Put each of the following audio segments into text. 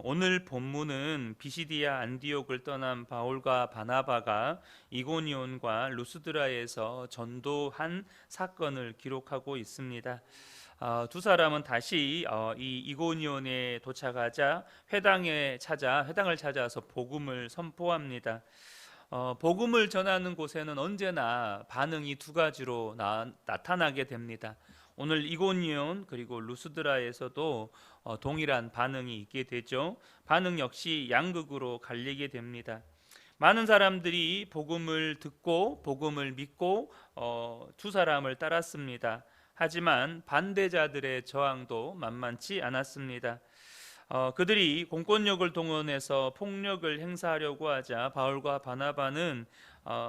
오늘 본문은 비시디아 안디옥을 떠난 바울과 바나바가 이고니온과 루스드라에서 전도한 사건을 기록하고 있습니다. 두 사람은 다시 이 이고니온에 도착하자 회당을 찾아서 복음을 선포합니다. 복음을 전하는 곳에는 언제나 반응이 두 가지로 나타나게 됩니다. 오늘 이고니온 그리고 루스드라에서도 동일한 반응이 있게 되죠. 반응 역시 양극으로 갈리게 됩니다. 많은 사람들이 복음을 듣고 복음을 믿고 두 사람을 따랐습니다. 하지만 반대자들의 저항도 만만치 않았습니다. 그들이 공권력을 동원해서 폭력을 행사하려고 하자 바울과 바나바는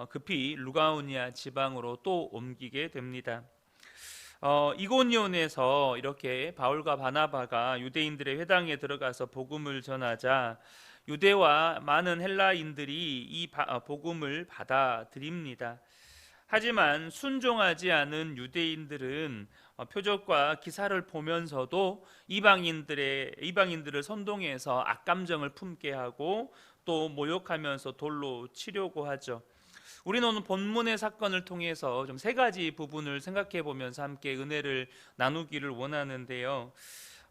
급히 루가오니아 지방으로 또 옮기게 됩니다. 이고니온에서 이렇게 바울과 바나바가 유대인들의 회당에 들어가서 복음을 전하자 유대와 많은 헬라인들이 이 복음을 받아들입니다. 하지만 순종하지 않은 유대인들은 표적과 기사를 보면서도 이방인들을 선동해서 악감정을 품게 하고 또 모욕하면서 돌로 치려고 하죠. 우리는 오늘 본문의 사건을 통해서 좀 세 가지 부분을 생각해 보면서 함께 은혜를 나누기를 원하는데요.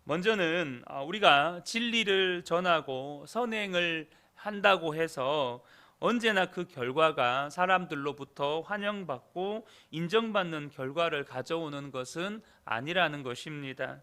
먼저는 우리가 진리를 전하고 선행을 한다고 해서 언제나 그 결과가 사람들로부터 환영받고 인정받는 결과를 가져오는 것은 아니라는 것입니다.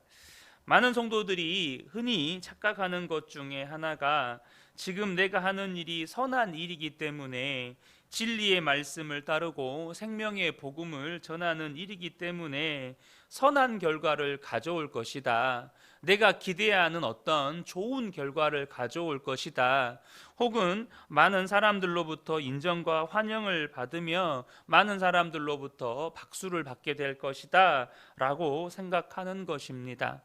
많은 성도들이 흔히 착각하는 것 중에 하나가 지금 내가 하는 일이 선한 일이기 때문에 진리의 말씀을 따르고 생명의 복음을 전하는 일이기 때문에 선한 결과를 가져올 것이다. 내가 기대하는 어떤 좋은 결과를 가져올 것이다. 혹은 많은 사람들로부터 인정과 환영을 받으며 많은 사람들로부터 박수를 받게 될 것이다 라고 생각하는 것입니다.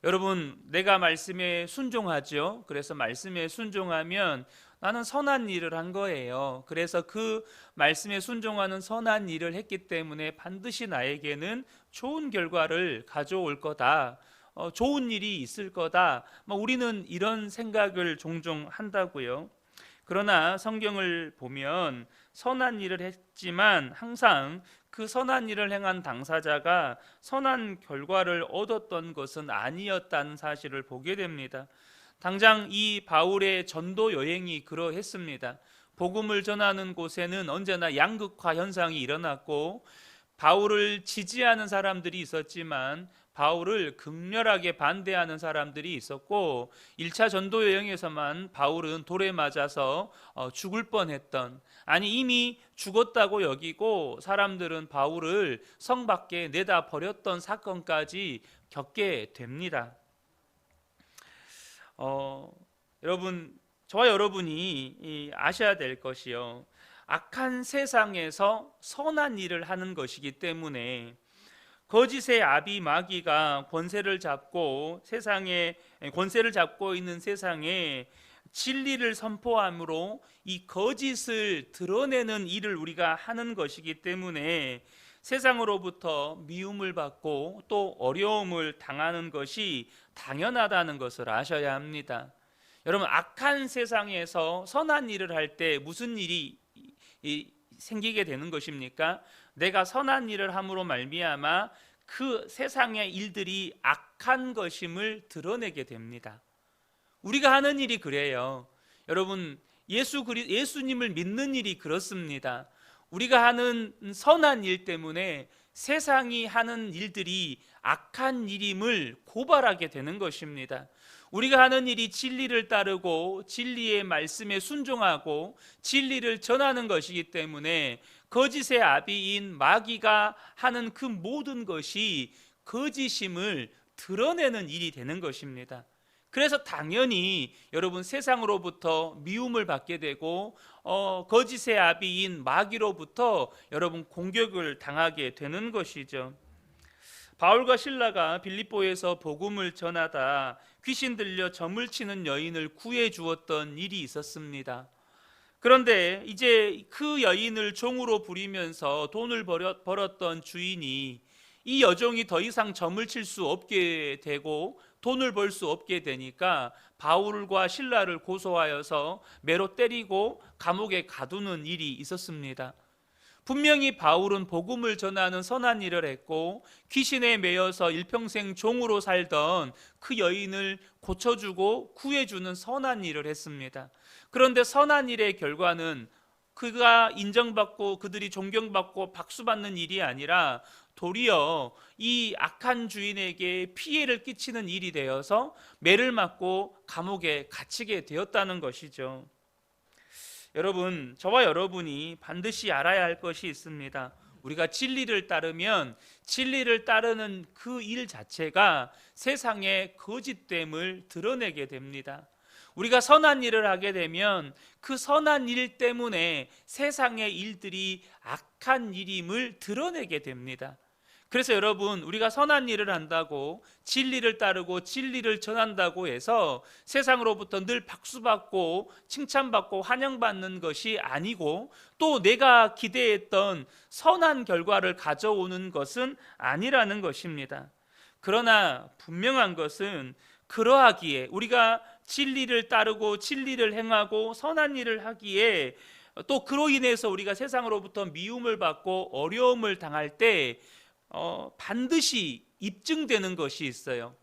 여러분, 내가 말씀에 순종하죠. 그래서 말씀에 순종하면 나는 선한 일을 한 거예요. 그래서 그 말씀에 순종하는 선한 일을 했기 때문에 반드시 나에게는 좋은 결과를 가져올 거다. 좋은 일이 있을 거다. 우리는 이런 생각을 종종 한다고요. 그러나 성경을 보면 선한 일을 했지만 항상 그 선한 일을 행한 당사자가 선한 결과를 얻었던 것은 아니었다는 사실을 보게 됩니다. 당장 이 바울의 전도 여행이 그러했습니다. 복음을 전하는 곳에는 언제나 양극화 현상이 일어났고 바울을 지지하는 사람들이 있었지만 바울을 극렬하게 반대하는 사람들이 있었고 1차 전도 여행에서만 바울은 돌에 맞아서 죽을 뻔했던, 아니 이미 죽었다고 여기고 사람들은 바울을 성 밖에 내다 버렸던 사건까지 겪게 됩니다. 여러분, 저와 여러분이 아셔야 될 것이요, 악한 세상에서 선한 일을 하는 것이기 때문에 거짓의 아비 마귀가 권세를 잡고 있는 세상에 진리를 선포함으로 이 거짓을 드러내는 일을 우리가 하는 것이기 때문에 세상으로부터 미움을 받고 또 어려움을 당하는 것이 당연하다는 것을 아셔야 합니다. 여러분, 악한 세상에서 선한 일을 할 때 무슨 일이 생기게 되는 것입니까? 내가 선한 일을 함으로 말미암아 그 세상의 일들이 악한 것임을 드러내게 됩니다. 우리가 하는 일이 그래요. 여러분, 예수님을 믿는 일이 그렇습니다. 우리가 하는 선한 일 때문에 세상이 하는 일들이 악한 일임을 고발하게 되는 것입니다. 우리가 하는 일이 진리를 따르고 진리의 말씀에 순종하고 진리를 전하는 것이기 때문에 거짓의 아비인 마귀가 하는 그 모든 것이 거짓임을 드러내는 일이 되는 것입니다. 그래서 당연히 여러분, 세상으로부터 미움을 받게 되고 거짓의 아비인 마귀로부터 여러분 공격을 당하게 되는 것이죠. 바울과 실라가 빌립보에서 복음을 전하다 귀신 들려 점을 치는 여인을 구해 주었던 일이 있었습니다. 그런데 이제 그 여인을 종으로 부리면서 돈을 벌었던 주인이 이 여종이 더 이상 점을 칠 수 없게 되고 돈을 벌 수 없게 되니까 바울과 실라를 고소하여서 매로 때리고 감옥에 가두는 일이 있었습니다. 분명히 바울은 복음을 전하는 선한 일을 했고 귀신에 매여서 일평생 종으로 살던 그 여인을 고쳐주고 구해주는 선한 일을 했습니다. 그런데 선한 일의 결과는 그가 인정받고 그들이 존경받고 박수받는 일이 아니라 도리어 이 악한 주인에게 피해를 끼치는 일이 되어서 매를 맞고 감옥에 갇히게 되었다는 것이죠. 여러분, 저와 여러분이 반드시 알아야 할 것이 있습니다. 우리가 진리를 따르면 진리를 따르는 그 일 자체가 세상의 거짓됨을 드러내게 됩니다. 우리가 선한 일을 하게 되면 그 선한 일 때문에 세상의 일들이 악한 일임을 드러내게 됩니다. 그래서 여러분, 우리가 선한 일을 한다고 진리를 따르고 진리를 전한다고 해서 세상으로부터 늘 박수받고 칭찬받고 환영받는 것이 아니고 또 내가 기대했던 선한 결과를 가져오는 것은 아니라는 것입니다. 그러나 분명한 것은 그러하기에 우리가 진리를 따르고 진리를 행하고 선한 일을 하기에 또 그로 인해서 우리가 세상으로부터 미움을 받고 어려움을 당할 때 반드시 입증되는 것이 있어요.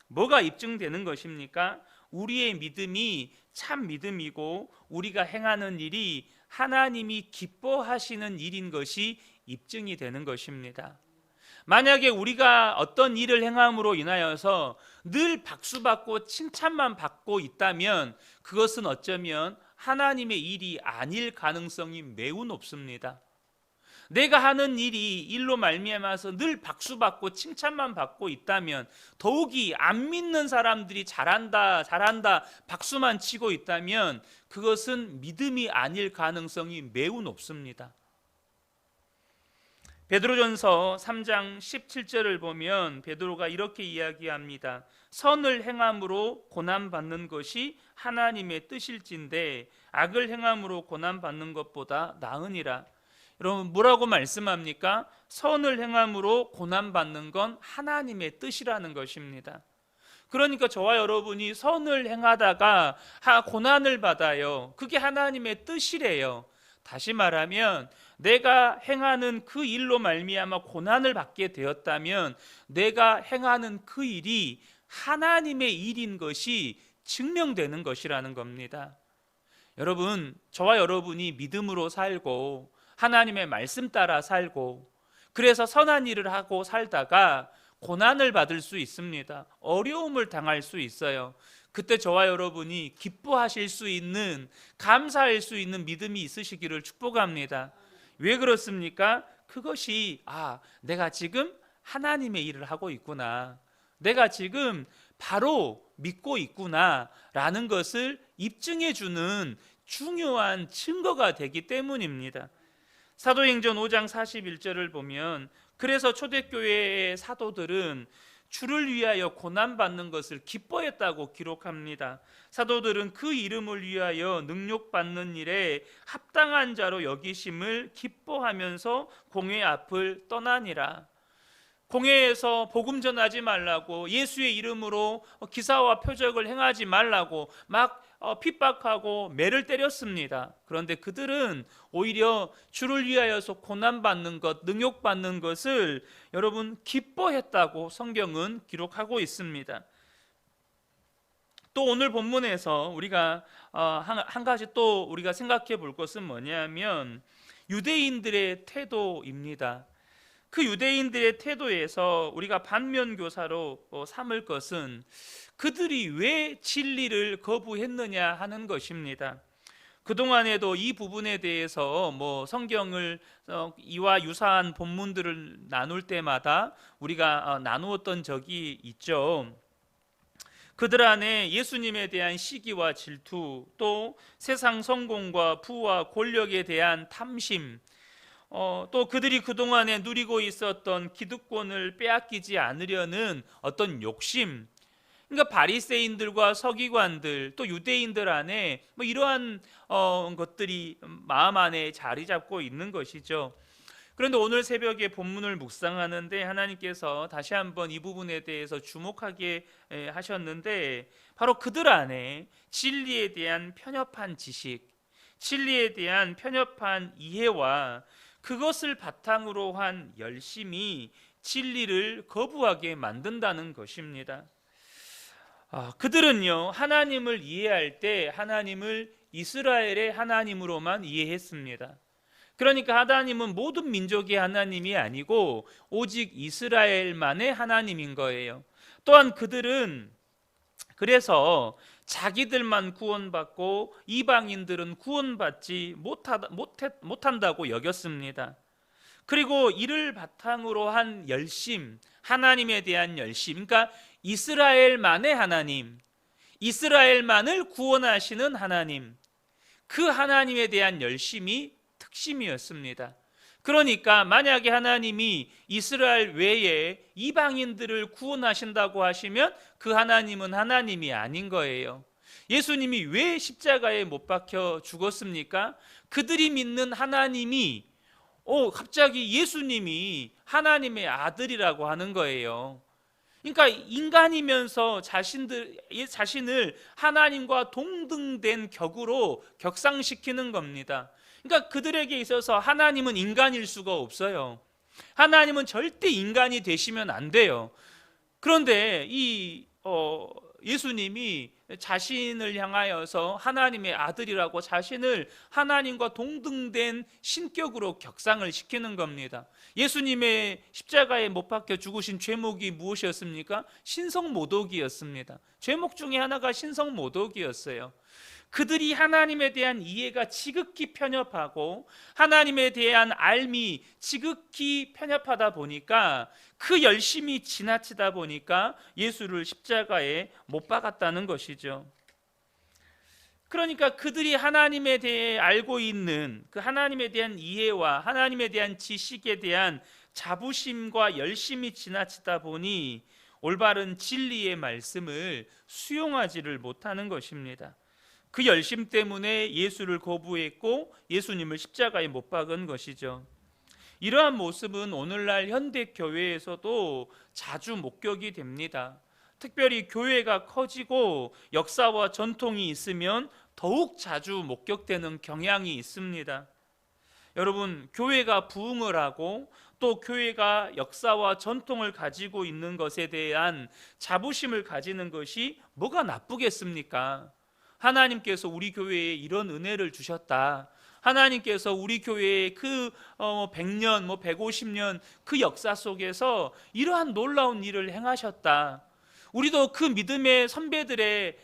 뭐가 입증되는 것입니까? 우리의 믿음이 참 믿음이고 우리가 행하는 일이 하나님이 기뻐하시는 일인 것이 입증이 되는 것입니다. 만약에 우리가 어떤 일을 행함으로 인하여서 늘 박수받고 칭찬만 받고 있다면 그것은 어쩌면 하나님의 일이 아닐 가능성이 매우 높습니다. 내가 하는 일로 말미암아서 늘 박수받고 칭찬만 받고 있다면, 더욱이 안 믿는 사람들이 잘한다 박수만 치고 있다면 그것은 믿음이 아닐 가능성이 매우 높습니다. 베드로전서 3장 17절을 보면 베드로가 이렇게 이야기합니다. 선을 행함으로 고난받는 것이 하나님의 뜻일진데 악을 행함으로 고난받는 것보다 나으니라. 여러분, 뭐라고 말씀합니까? 선을 행함으로 고난받는 건 하나님의 뜻이라는 것입니다. 그러니까 저와 여러분이 선을 행하다가 고난을 받아요. 그게 하나님의 뜻이래요. 다시 말하면 내가 행하는 그 일로 말미암아 고난을 받게 되었다면 내가 행하는 그 일이 하나님의 일인 것이 증명되는 것이라는 겁니다. 여러분, 저와 여러분이 믿음으로 살고 하나님의 말씀 따라 살고 그래서 선한 일을 하고 살다가 고난을 받을 수 있습니다. 어려움을 당할 수 있어요. 그때 저와 여러분이 기뻐하실 수 있는, 감사할 수 있는 믿음이 있으시기를 축복합니다. 왜 그렇습니까? 그것이 내가 지금 하나님의 일을 하고 있구나, 내가 지금 바로 믿고 있구나 라는 것을 입증해 주는 중요한 증거가 되기 때문입니다. 사도행전 5장 41절을 보면 그래서 초대교회의 사도들은 주를 위하여 고난받는 것을 기뻐했다고 기록합니다. 사도들은 그 이름을 위하여 능욕받는 일에 합당한 자로 여기심을 기뻐하면서 공회 앞을 떠나니라. 공회에서 복음 전하지 말라고, 예수의 이름으로 기사와 표적을 행하지 말라고 막 핍박하고 매를 때렸습니다. 그런데 그들은 오히려 주를 위하여서 고난받는 것, 능욕받는 것을 여러분 기뻐했다고 성경은 기록하고 있습니다. 또 오늘 본문에서 우리가 한 가지 또 우리가 생각해 볼 것은 뭐냐면 유대인들의 태도입니다. 그 유대인들의 태도에서 우리가 반면교사로 삼을 것은 그들이 왜 진리를 거부했느냐 하는 것입니다. 그동안에도 이 부분에 대해서 성경을 이와 유사한 본문들을 나눌 때마다 우리가 나누었던 적이 있죠. 그들 안에 예수님에 대한 시기와 질투, 또 세상 성공과 부와 권력에 대한 탐심, 또 그들이 그동안에 누리고 있었던 기득권을 빼앗기지 않으려는 어떤 욕심, 그러니까 바리새인들과 서기관들 또 유대인들 안에 이러한 것들이 마음 안에 자리 잡고 있는 것이죠. 그런데 오늘 새벽에 본문을 묵상하는데 하나님께서 다시 한번 이 부분에 대해서 주목하게 하셨는데, 바로 그들 안에 진리에 대한 편협한 지식, 진리에 대한 편협한 이해와 그것을 바탕으로 한 열심이 진리를 거부하게 만든다는 것입니다. 그들은요, 하나님을 이해할 때 하나님을 이스라엘의 하나님으로만 이해했습니다. 그러니까 하나님은 모든 민족의 하나님이 아니고 오직 이스라엘만의 하나님인 거예요. 또한 그들은 그래서 자기들만 구원받고 이방인들은 구원받지 못한다고 여겼습니다. 그리고 이를 바탕으로 한 열심, 하나님에 대한 열심, 그러니까 이스라엘만의 하나님, 이스라엘만을 구원하시는 하나님, 그 하나님에 대한 열심이 특심이었습니다. 그러니까 만약에 하나님이 이스라엘 외에 이방인들을 구원하신다고 하시면 그 하나님은 하나님이 아닌 거예요. 예수님이 왜 십자가에 못 박혀 죽었습니까? 그들이 믿는 하나님이 갑자기 예수님이 하나님의 아들이라고 하는 거예요. 그러니까 인간이면서 자신을 하나님과 동등된 격으로 격상시키는 겁니다. 그러니까 그들에게 있어서 하나님은 인간일 수가 없어요. 하나님은 절대 인간이 되시면 안 돼요. 그런데 예수님이 자신을 향하여서 하나님의 아들이라고 자신을 하나님과 동등된 신격으로 격상을 시키는 겁니다. 예수님의 십자가에 못 박혀 죽으신 죄목이 무엇이었습니까? 신성모독이었습니다. 죄목 중에 하나가 신성모독이었어요. 그들이 하나님에 대한 이해가 지극히 편협하고 하나님에 대한 알미 지극히 편협하다 보니까 그 열심이 지나치다 보니까 예수를 십자가에 못 박았다는 것이죠. 그러니까 그들이 하나님에 대해 알고 있는 그 하나님에 대한 이해와 하나님에 대한 지식에 대한 자부심과 열심이 지나치다 보니 올바른 진리의 말씀을 수용하지를 못하는 것입니다. 그 열심 때문에 예수를 거부했고 예수님을 십자가에 못 박은 것이죠. 이러한 모습은 오늘날 현대 교회에서도 자주 목격이 됩니다. 특별히 교회가 커지고 역사와 전통이 있으면 더욱 자주 목격되는 경향이 있습니다. 여러분, 교회가 부흥을 하고 또 교회가 역사와 전통을 가지고 있는 것에 대한 자부심을 가지는 것이 뭐가 나쁘겠습니까? 하나님께서 우리 교회에 이런 은혜를 주셨다. 하나님께서 우리 교회의 그 100년, 150년 그 역사 속에서 이러한 놀라운 일을 행하셨다. 우리도 그 믿음의 선배들의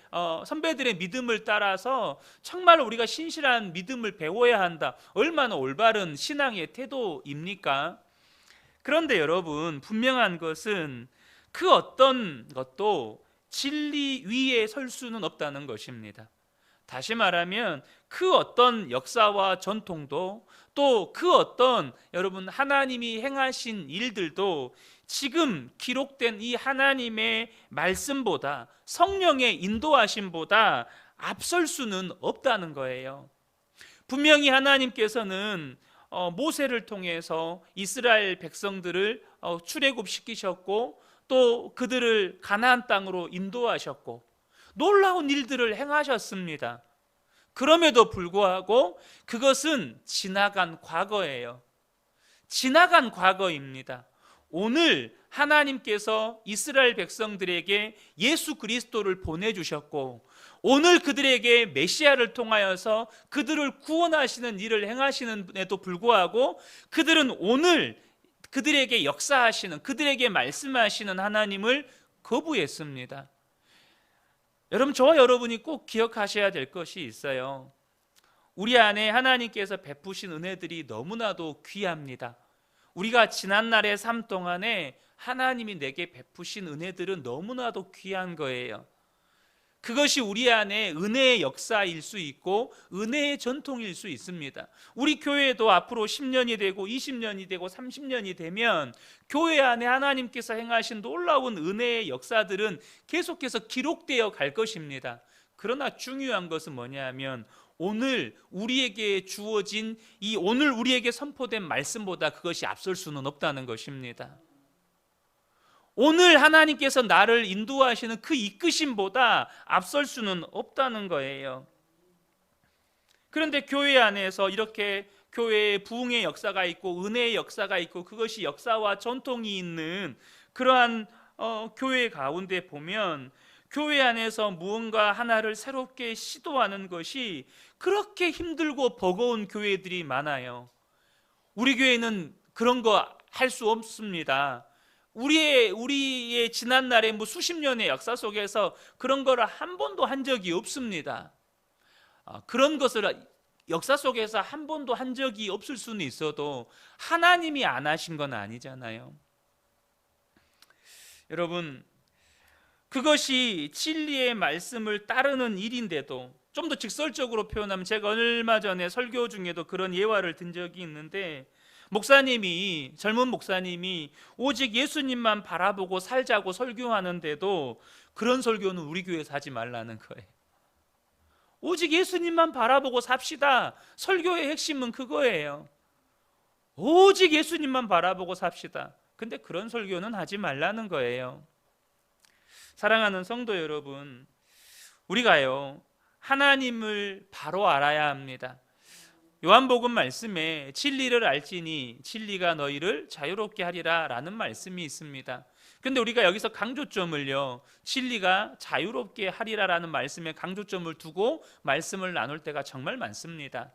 믿음을 따라서 정말 우리가 신실한 믿음을 배워야 한다. 얼마나 올바른 신앙의 태도입니까? 그런데 여러분, 분명한 것은 그 어떤 것도 진리 위에 설 수는 없다는 것입니다. 다시 말하면 그 어떤 역사와 전통도 또 그 어떤 여러분 하나님이 행하신 일들도 지금 기록된 이 하나님의 말씀보다 성령의 인도하심보다 앞설 수는 없다는 거예요. 분명히 하나님께서는 모세를 통해서 이스라엘 백성들을 출애굽시키셨고 또 그들을 가나안 땅으로 인도하셨고 놀라운 일들을 행하셨습니다. 그럼에도 불구하고 그것은 지나간 과거예요. 지나간 과거입니다. 오늘 하나님께서 이스라엘 백성들에게 예수 그리스도를 보내주셨고 오늘 그들에게 메시아를 통하여서 그들을 구원하시는 일을 행하시는데도 불구하고 그들은 오늘 그들에게 역사하시는 그들에게 말씀하시는 하나님을 거부했습니다. 여러분, 저와 여러분이 꼭 기억하셔야 될 것이 있어요. 우리 안에 하나님께서 베푸신 은혜들이 너무나도 귀합니다. 우리가 지난날의 삶 동안에 하나님이 내게 베푸신 은혜들은 너무나도 귀한 거예요. 그것이 우리 안에 은혜의 역사일 수 있고 은혜의 전통일 수 있습니다. 우리 교회도 앞으로 10년이 되고 20년이 되고 30년이 되면 교회 안에 하나님께서 행하신 놀라운 은혜의 역사들은 계속해서 기록되어 갈 것입니다. 그러나 중요한 것은 뭐냐 하면 오늘 우리에게 주어진 이 오늘 우리에게 선포된 말씀보다 그것이 앞설 수는 없다는 것입니다. 오늘 하나님께서 나를 인도하시는 그 이끄심보다 앞설 수는 없다는 거예요. 그런데 교회 안에서 이렇게 교회에 부흥의 역사가 있고 은혜의 역사가 있고 그것이 역사와 전통이 있는 그러한 교회 가운데 보면 교회 안에서 무언가 하나를 새롭게 시도하는 것이 그렇게 힘들고 버거운 교회들이 많아요. 우리 교회는 그런 거 할 수 없습니다. 우리의 지난날의 수십 년의 역사 속에서 그런 거를 한 번도 한 적이 없습니다. 그런 것을 역사 속에서 한 번도 한 적이 없을 수는 있어도 하나님이 안 하신 건 아니잖아요. 여러분, 그것이 진리의 말씀을 따르는 일인데도 좀 더 직설적으로 표현하면 제가 얼마 전에 설교 중에도 그런 예화를 든 적이 있는데 젊은 목사님이 오직 예수님만 바라보고 살자고 설교하는데도 그런 설교는 우리 교회에서 하지 말라는 거예요. 오직 예수님만 바라보고 삽시다. 설교의 핵심은 그거예요. 오직 예수님만 바라보고 삽시다. 근데 그런 설교는 하지 말라는 거예요. 사랑하는 성도 여러분, 우리가요 하나님을 바로 알아야 합니다. 요한복음 말씀에 진리를 알지니 진리가 너희를 자유롭게 하리라 라는 말씀이 있습니다. 근데 우리가 여기서 강조점을요 진리가 자유롭게 하리라라는 말씀에 강조점을 두고 말씀을 나눌 때가 정말 많습니다.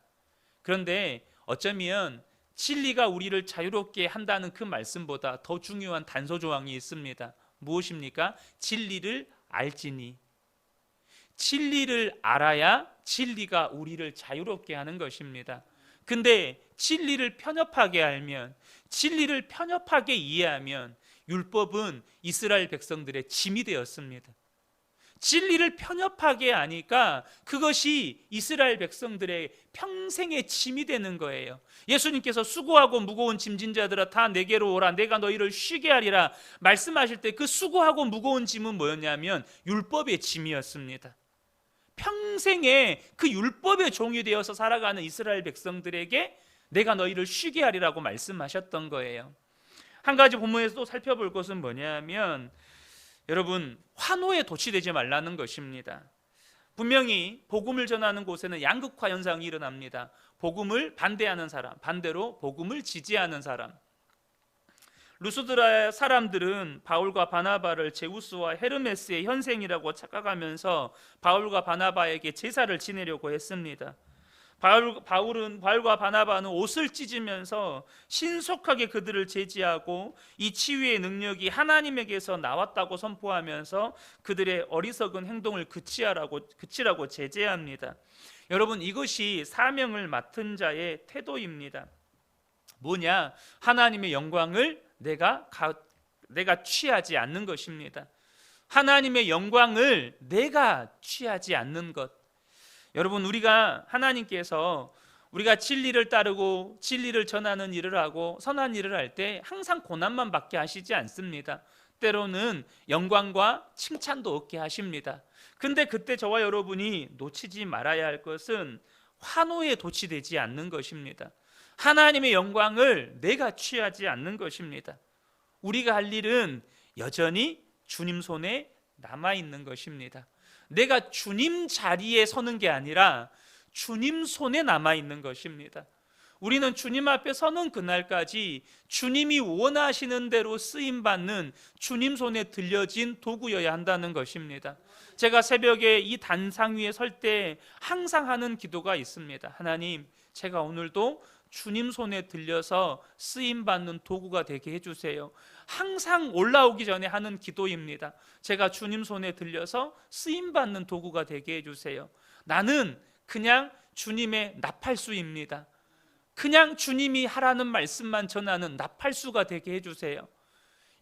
그런데 어쩌면 진리가 우리를 자유롭게 한다는 그 말씀보다 더 중요한 단서 조항이 있습니다. 무엇입니까? 진리를 알지니. 진리를 알아야 진리가 우리를 자유롭게 하는 것입니다. 근데 진리를 편협하게 알면, 진리를 편협하게 이해하면 율법은 이스라엘 백성들의 짐이 되었습니다. 진리를 편협하게 아니까 그것이 이스라엘 백성들의 평생의 짐이 되는 거예요. 예수님께서 수고하고 무거운 짐진 자들아 다 내게로 오라 내가 너희를 쉬게 하리라 말씀하실 때 그 수고하고 무거운 짐은 뭐였냐면 율법의 짐이었습니다. 평생에 그 율법의 종이 되어서 살아가는 이스라엘 백성들에게 내가 너희를 쉬게 하리라고 말씀하셨던 거예요. 한 가지 본문에서 또 살펴볼 것은 뭐냐면 여러분 환호에 도취되지 말라는 것입니다. 분명히 복음을 전하는 곳에는 양극화 현상이 일어납니다. 복음을 반대하는 사람, 반대로 복음을 지지하는 사람. 루스드라 사람들은 바울과 바나바를 제우스와 헤르메스의 현생이라고 착각하면서 바울과 바나바에게 제사를 지내려고 했습니다. 바울과 바나바는 옷을 찢으면서 신속하게 그들을 제지하고 이 치유의 능력이 하나님에게서 나왔다고 선포하면서 그들의 어리석은 행동을 그치라고 제재합니다. 여러분 이것이 사명을 맡은 자의 태도입니다. 뭐냐? 하나님의 영광을 내가 취하지 않는 것입니다. 하나님의 영광을 내가 취하지 않는 것. 여러분 하나님께서 우리가 진리를 따르고 진리를 전하는 일을 하고 선한 일을 할 때 항상 고난만 받게 하시지 않습니다. 때로는 영광과 칭찬도 얻게 하십니다. 근데 그때 저와 여러분이 놓치지 말아야 할 것은 환호에 도취되지 않는 것입니다. 하나님의 영광을 내가 취하지 않는 것입니다. 우리가 할 일은 여전히 주님 손에 남아있는 것입니다. 내가 주님 자리에 서는 게 아니라 주님 손에 남아있는 것입니다. 우리는 주님 앞에 서는 그날까지 주님이 원하시는 대로 쓰임받는 주님 손에 들려진 도구여야 한다는 것입니다. 제가 새벽에 이 단상 위에 설 때 항상 하는 기도가 있습니다. 하나님, 제가 오늘도 주님 손에 들려서 쓰임받는 도구가 되게 해주세요. 항상 올라오기 전에 하는 기도입니다. 제가 주님 손에 들려서 쓰임받는 도구가 되게 해주세요. 나는 그냥 주님의 나팔수입니다. 그냥 주님이 하라는 말씀만 전하는 나팔수가 되게 해주세요.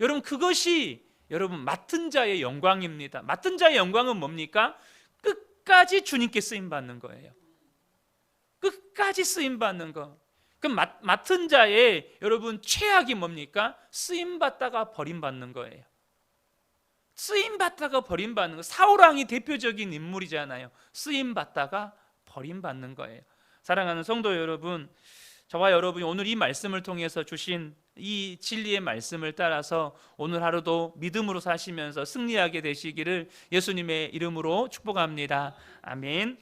여러분 그것이 여러분 맡은 자의 영광입니다. 맡은 자의 영광은 뭡니까? 끝까지 주님께 쓰임받는 거예요. 끝까지 쓰임받는 거. 그럼 맡은 자의 여러분 최악이 뭡니까? 쓰임받다가 버림받는 거예요. 쓰임받다가 버림받는 거. 사울왕이 대표적인 인물이잖아요. 쓰임받다가 버림받는 거예요. 사랑하는 성도 여러분, 저와 여러분이 오늘 이 말씀을 통해서 주신 이 진리의 말씀을 따라서 오늘 하루도 믿음으로 사시면서 승리하게 되시기를 예수님의 이름으로 축복합니다. 아멘.